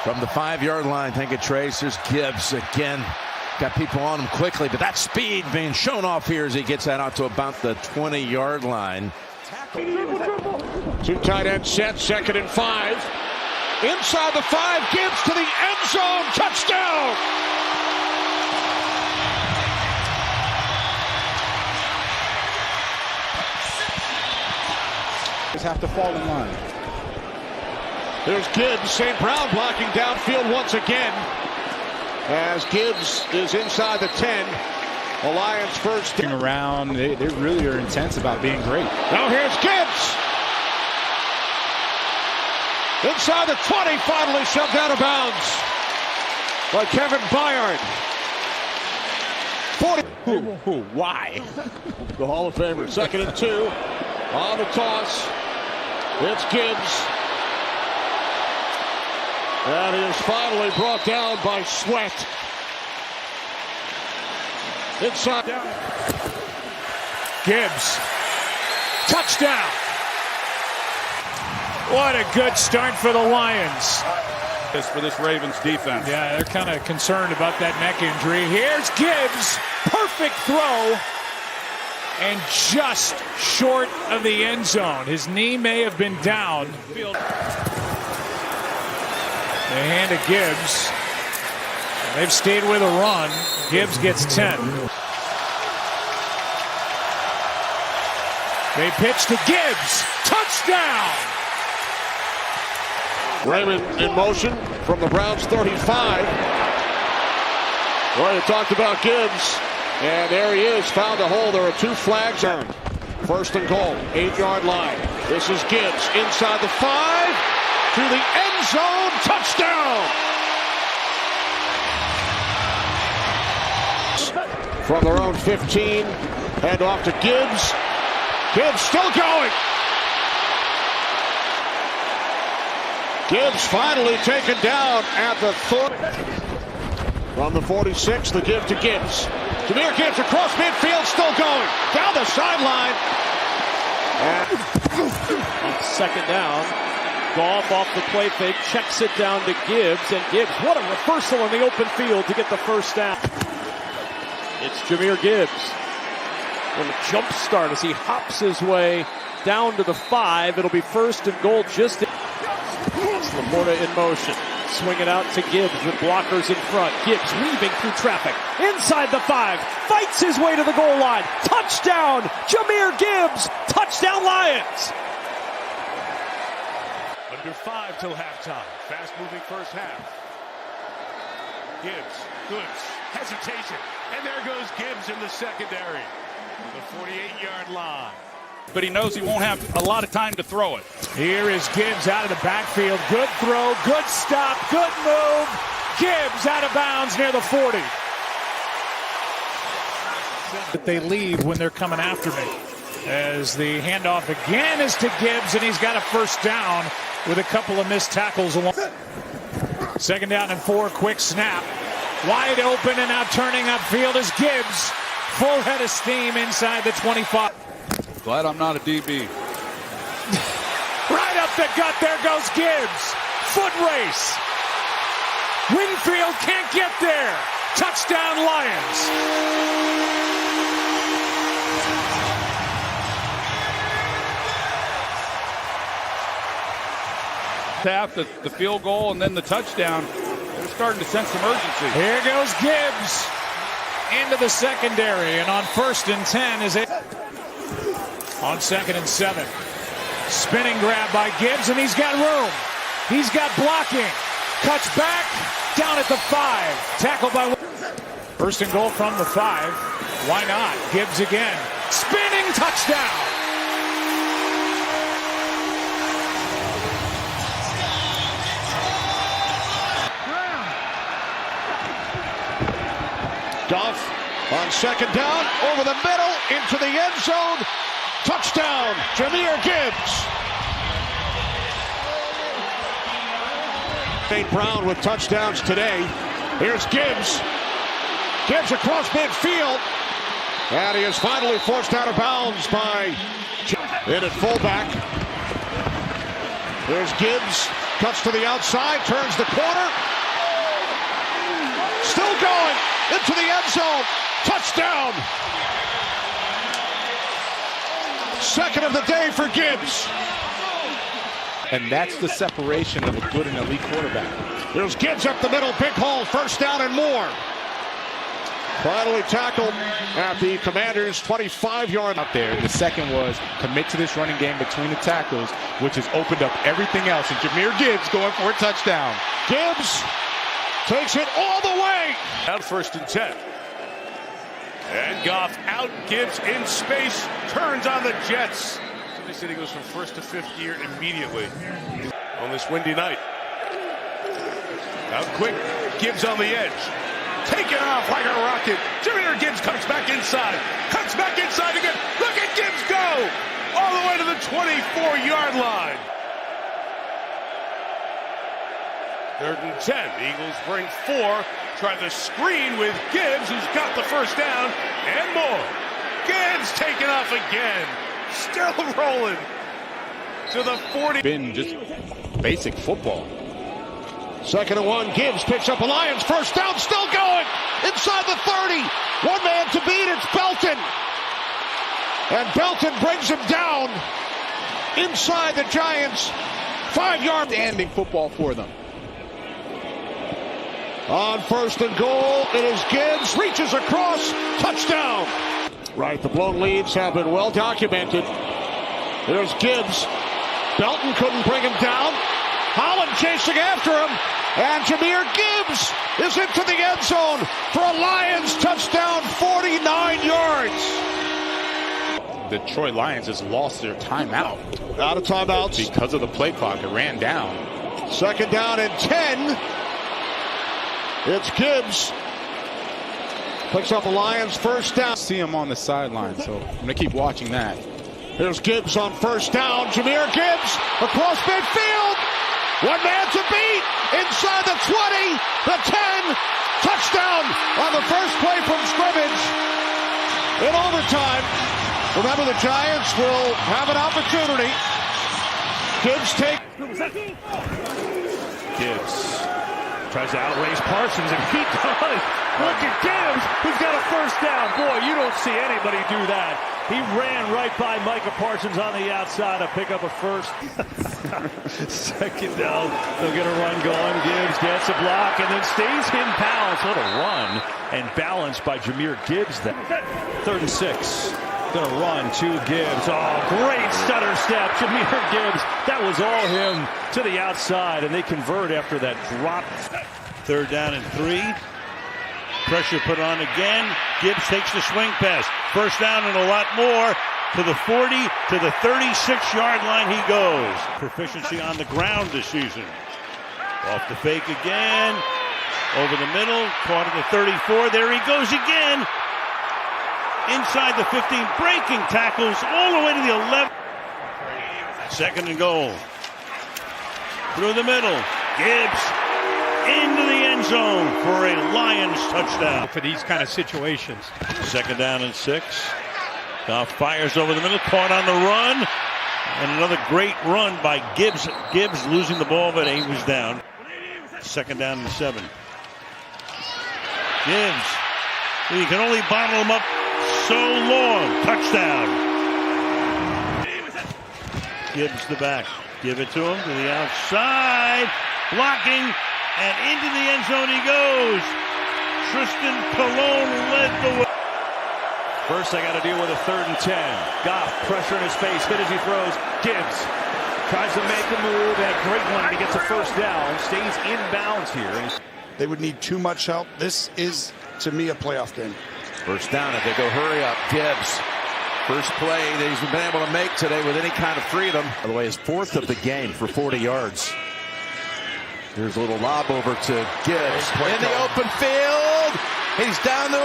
From the 5-yard line, take a trace. There's Gibbs again. Got people on him quickly, but that speed being shown off here as he gets that out to about the 20-yard line. Two tight end set, 2nd and 5. Inside the 5, Gibbs to the end zone, touchdown! Just have to fall in line. There's Gibbs, St. Brown blocking downfield once again. As Gibbs is inside the 10. The Lions first. Around, they really are intense about being great. Now here's Gibbs. Inside the 20, finally shoved out of bounds by Kevin Byard. 40. Why? The Hall of Famer, 2nd and 2. On the toss. It's Gibbs. That is finally brought down by Sweat. Inside. Gibbs. Touchdown. What a good start for the Lions. For this Ravens defense. Yeah, they're kind of concerned about that neck injury. Here's Gibbs. Perfect throw. And just short of the end zone. His knee may have been down. They hand to Gibbs. They've stayed with a run. Gibbs gets 10. They pitch to Gibbs. Touchdown! Raymond in motion from the Browns 35. Well, you talked about Gibbs. And there he is. Found a hole. There are 2 flags on. 1st and goal. 8-yard line. This is Gibbs inside the 5. To the end zone. Touchdown! From their own 15. Hand off to Gibbs. Gibbs still going. Gibbs finally taken down at the 30. From the 46, the give to Gibbs. Jahmyr Gibbs across midfield, still going. Down the sideline. And on 2nd down, Goff off the play fake, checks it down to Gibbs. And Gibbs, what a reversal in the open field to get the first down. It's Jahmyr Gibbs. On a jump start as he hops his way down to the 5. It'll be 1st and goal just. It's Laporta in motion. Swing it out to Gibbs with blockers in front. Gibbs weaving through traffic. Inside the 5. Fights his way to the goal line. Touchdown! Jahmyr Gibbs! Touchdown Lions! Under 5 till halftime. Fast-moving first half. Gibbs, Goods, hesitation. And there goes Gibbs in the secondary. The 48-yard line. But he knows he won't have a lot of time to throw it. Here is Gibbs out of the backfield. Good throw, good stop, good move. Gibbs out of bounds near the 40. That they leave when they're coming after me. As the handoff again is to Gibbs, and he's got a first down with a couple of missed tackles along. 2nd down and 4, quick snap. Wide open and now turning upfield is Gibbs. Full head of steam inside the 25. Glad I'm not a DB. Right up the gut, there goes Gibbs. Foot race. Winfield can't get there. Touchdown Lions. Half the field goal and then the touchdown. They're starting to sense some urgency. Here goes Gibbs into the secondary, and on 1st and 10 is it. On 2nd and 7. Spinning grab by Gibbs, and he's got room. He's got blocking. Cuts back, down at the 5. Tackled by 1st and goal from the 5. Why not? Gibbs again. Spinning touchdown. Goff on 2nd down, over the middle, into the end zone. Touchdown, Jahmyr Gibbs. St. Brown with touchdowns today. Here's Gibbs. Gibbs across midfield. And he is finally forced out of bounds by in at fullback. There's Gibbs. cuts to the outside, turns the corner. Still going into the end zone. Touchdown. Second of the day for Gibbs. And that's the separation of a good and elite quarterback. There's Gibbs up the middle, big hole, first down and more. Finally tackled at the Commanders' 25-yard Out there. The second was commit to this running game between the tackles, which has opened up everything else. And Jahmyr Gibbs going for a touchdown. Gibbs takes it all the way. Out 1st and 10. And Goff out, Gibbs in space, turns on the Jets. Somebody said he goes from 1st to 5th gear immediately on this windy night. Out quick, Gibbs on the edge. Taken off like a rocket. Jahmyr Gibbs comes back inside. Cuts back inside again. Look at Gibbs go! All the way to the 24-yard line. 3rd and 10. Eagles bring 4. Try the screen with Gibbs, who's got the first down and more. Gibbs taken off again. Still rolling to the 40. Been just basic football. 2nd and 1. Gibbs picks up a Lions first down, still going inside the 30. One man to beat, it's Belton. And Belton brings him down inside the Giants' 5-yard. Standing football for them. On 1st and goal, it is Gibbs, reaches across, touchdown. Right, the blown leads have been well documented. There's Gibbs. Belton couldn't bring him down. Holland chasing after him. And Jahmyr Gibbs is into the end zone for a Lions touchdown, 49 yards. The Detroit Lions has lost their timeout. Out of timeouts. Because of the play clock, it ran down. 2nd down and 10. It's Gibbs. Picks up a Lions first down. See him on the sideline, so I'm going to keep watching that. Here's Gibbs on first down. Jahmyr Gibbs across midfield. One man to beat. Inside the 20, the 10. Touchdown on the first play from scrimmage. In overtime. Remember, the Giants will have an opportunity. Gibbs Tries to outrace Parsons, and he does. Look at Gibbs, who's got a first down. Boy, you don't see anybody do that. He ran right by Micah Parsons on the outside to pick up a first. 2nd down. They'll get a run going. Gibbs gets a block and then stays in balance. What a run and balance by Jahmyr Gibbs. 3rd and 6. Gonna run to Gibbs. Oh, great stutter step. Jahmyr Gibbs. That was all him to the outside, and they convert after that drop. 3rd down and 3. Pressure put on again. Gibbs takes the swing pass. First down and a lot more. To the 40, to the 36-yard line he goes. Proficiency on the ground this season. Off the fake again. Over the middle. Caught at the 34. There he goes again. Inside the 15, breaking tackles all the way to the 11. 2nd and goal. Through the middle. Gibbs into the end zone for a Lions touchdown. For these kind of situations. 2nd down and 6. Goff fires over the middle, caught on the run. And another great run by Gibbs. Gibbs losing the ball, but he was down. 2nd down and 7. Gibbs. You can only bottle him up so long. Touchdown. Gibbs the back. Give it to him to the outside. Blocking. And into the end zone he goes. Tristan Colon led the way. First, they got to deal with a 3rd and 10. Goff, pressure in his face, hit as he throws. Gibbs tries to make a move, and a great one. He gets a first down, stays in bounds here. They would need too much help. This is, to me, a playoff game. First down, if they go hurry up, Gibbs. First play that he's been able to make today with any kind of freedom. By the way, his 4th of the game for 40 yards. Here's a little lob over to Gibbs. In the open field. He's down the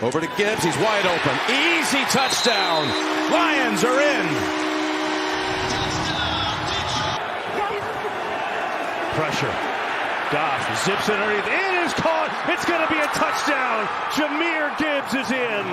over to Gibbs. He's wide open. Easy touchdown. Lions are in. Pressure. Goff zips it underneath. It is caught. It's going to be a touchdown. Jahmyr Gibbs is in.